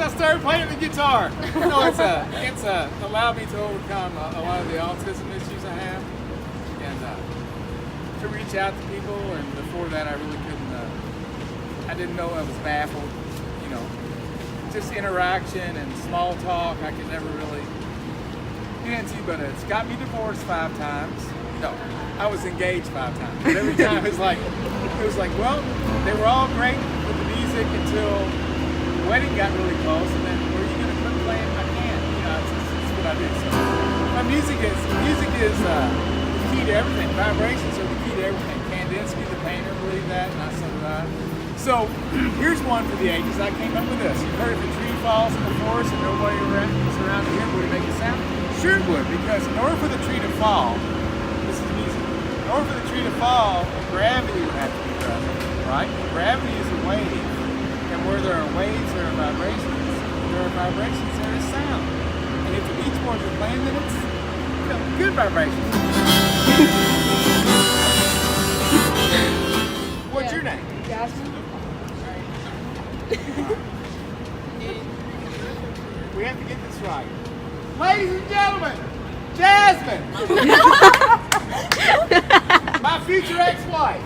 I started playing the guitar. No, it's allowed me to overcome a lot of the autism issues I have, and to reach out to people. And before that, I really couldn't. I didn't know. I was baffled. You know, just interaction and small talk. I could never really get into. But it's got me divorced 5 times. No, I was engaged 5 times. But every time it was like, well, they were all great with the music until the wedding got really close, and then were you going to quit playing? I can't. You know, it's what I do. So my music is the key to everything. Vibrations are the key to everything. Kandinsky, the painter, believed that, and so did I. So here's one for the ages. I came up with this. You've heard if a tree falls in the forest and nobody was around here, would it make a sound? Sure it would, because in order for the tree to fall, this is music. In order for the tree to fall, gravity would have to be present, right? Gravity is a wave, and where there are waves, there are vibrations. Where there are vibrations, there is sound. And if the Beach Boys are playing, then it's good vibrations. What's your name? Jasmine. We have to get this right. Ladies and gentlemen, Jasmine! My future ex-wife.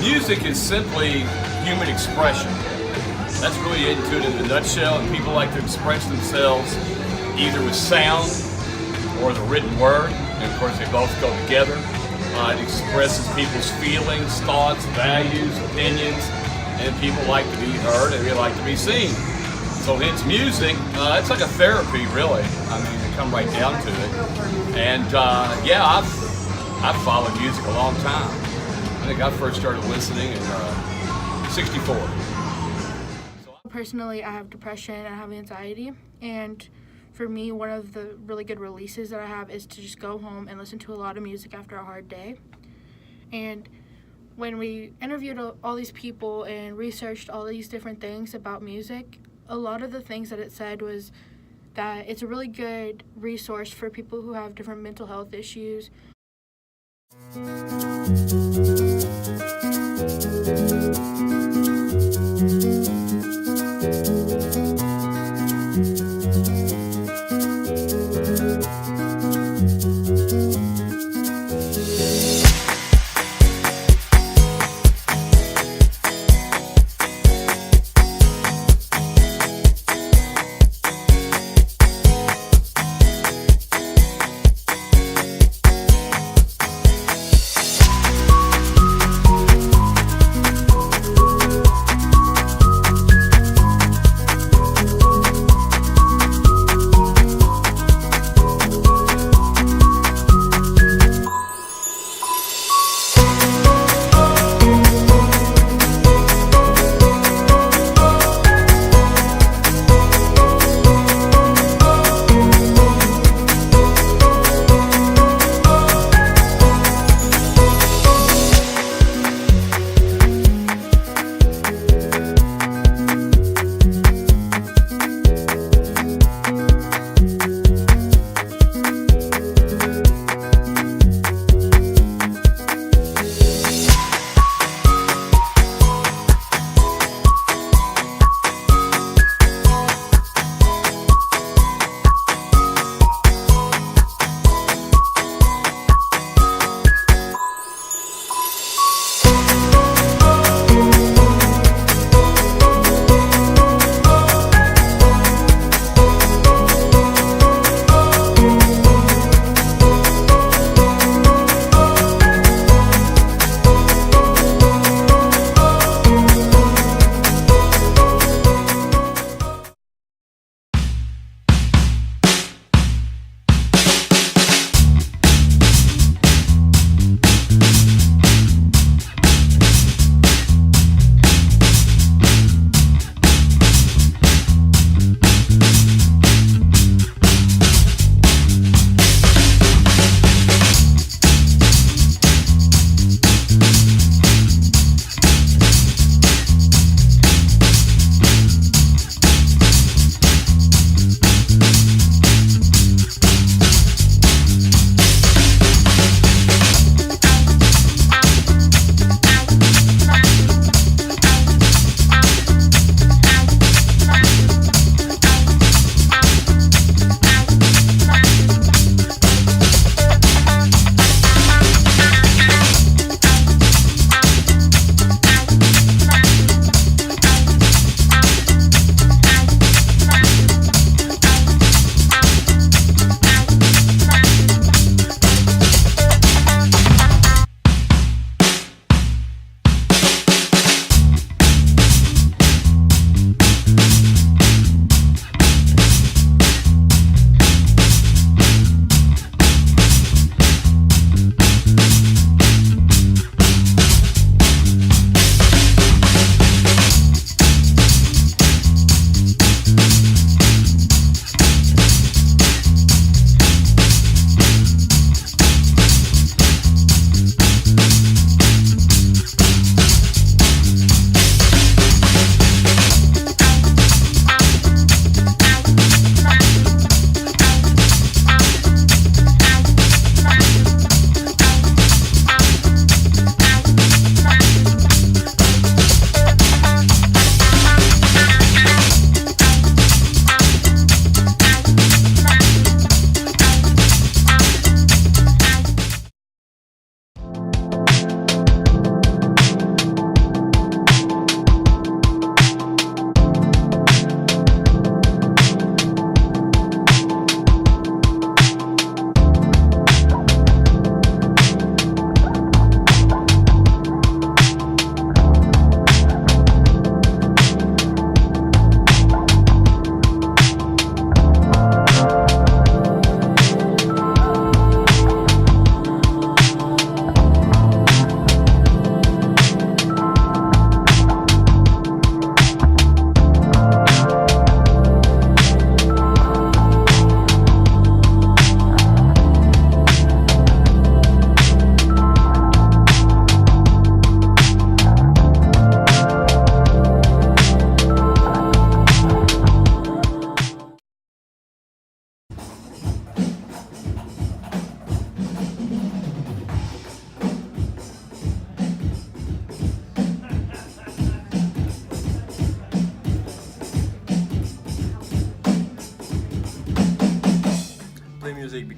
Music is simply human expression. That's really into it in a nutshell, and people like to express themselves either with sound or the written word, and of course they both go together. It expresses people's feelings, thoughts, values, opinions, and people like to be heard and they like to be seen. So hence music, it's like a therapy really. I mean, to come right down to it. And yeah, I've followed music a long time. I think I first started listening in '64. Personally, I have depression and I have anxiety, and for me, one of the really good releases that I have is to just go home and listen to a lot of music after a hard day. And when we interviewed all these people and researched all these different things about music, a lot of the things that it said was that it's a really good resource for people who have different mental health issues.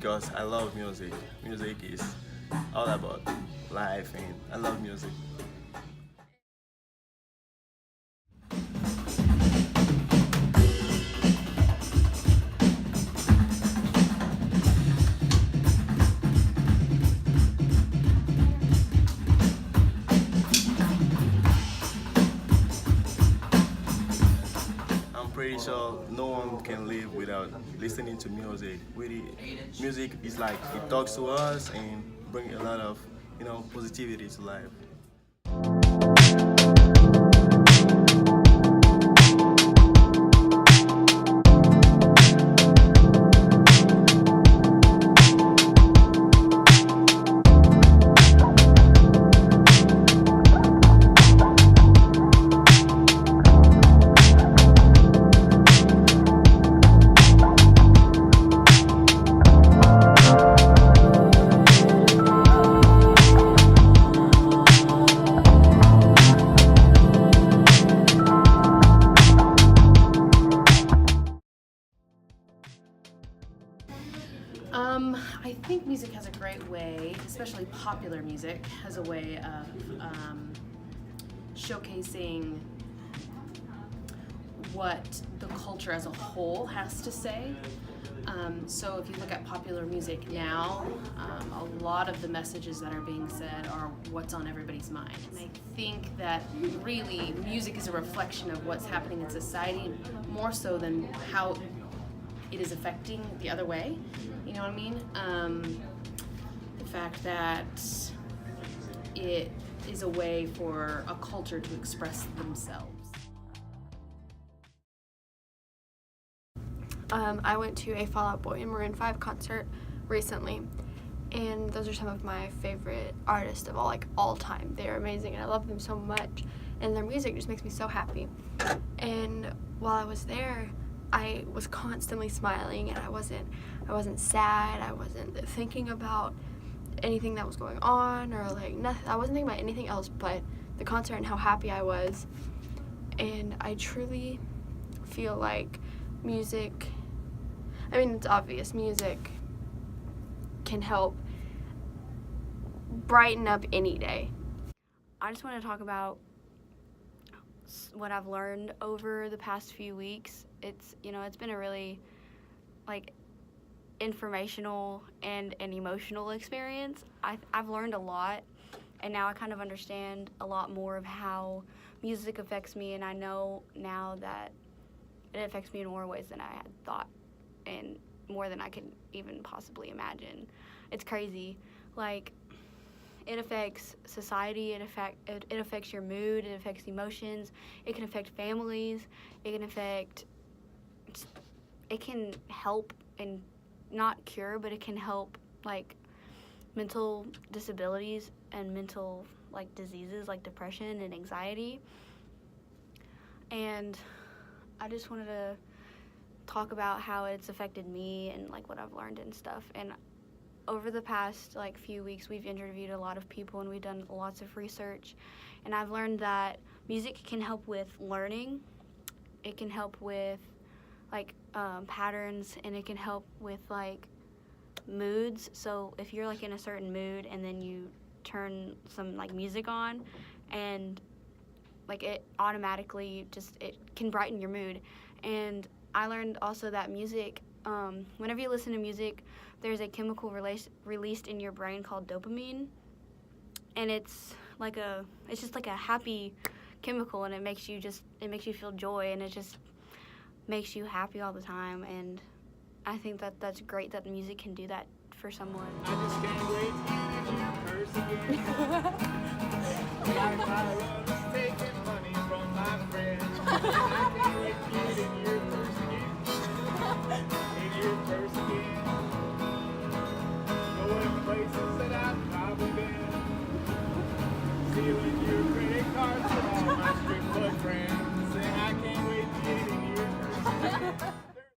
because I love music. Music is all about life, and I love music. I'm pretty sure no one can live without listening to music. Really, music is like it talks to us and bring a lot of positivity to life. I think music has a great way, especially popular music, has a way of showcasing what the culture as a whole has to say. So if you look at popular music now, a lot of the messages that are being said are what's on everybody's mind. And I think that really music is a reflection of what's happening in society more so than how it is affecting the other way. You know what I mean? The fact that it is a way for a culture to express themselves. I went to a Fall Out Boy and Maroon 5 concert recently, and those are some of my favorite artists of all time. They're amazing, and I love them so much, and their music just makes me so happy. And while I was there, I was constantly smiling, and I wasn't sad. I wasn't thinking about anything that was going on or nothing. I wasn't thinking about anything else but the concert and how happy I was. And I truly feel like music, I mean, it's obvious, music can help brighten up any day. I just want to talk about what I've learned over the past few weeks. It's been a really informational and an emotional experience. I've learned a lot, and now I kind of understand a lot more of how music affects me, and I know now that it affects me in more ways than I had thought, and more than I could even possibly imagine. It's crazy. It affects society, it affects your mood, it affects emotions, it can affect families, it can help and not cure, but it can help mental disabilities and mental diseases like depression and anxiety. And I just wanted to talk about how it's affected me and what I've learned and stuff. And over the past few weeks, we've interviewed a lot of people and we've done lots of research, and I've learned that music can help with learning, it can help with patterns, and it can help with moods. So if you're in a certain mood and then you turn some music on, and it automatically it can brighten your mood. And I learned also that music, whenever you listen to music, there's a chemical released in your brain called dopamine, and it's just a happy chemical, and it makes you feel joy, and it just makes you happy all the time. And I think that's great that music can do that for someone. I just can't wait to curse again. Like my love's taking money from my friends.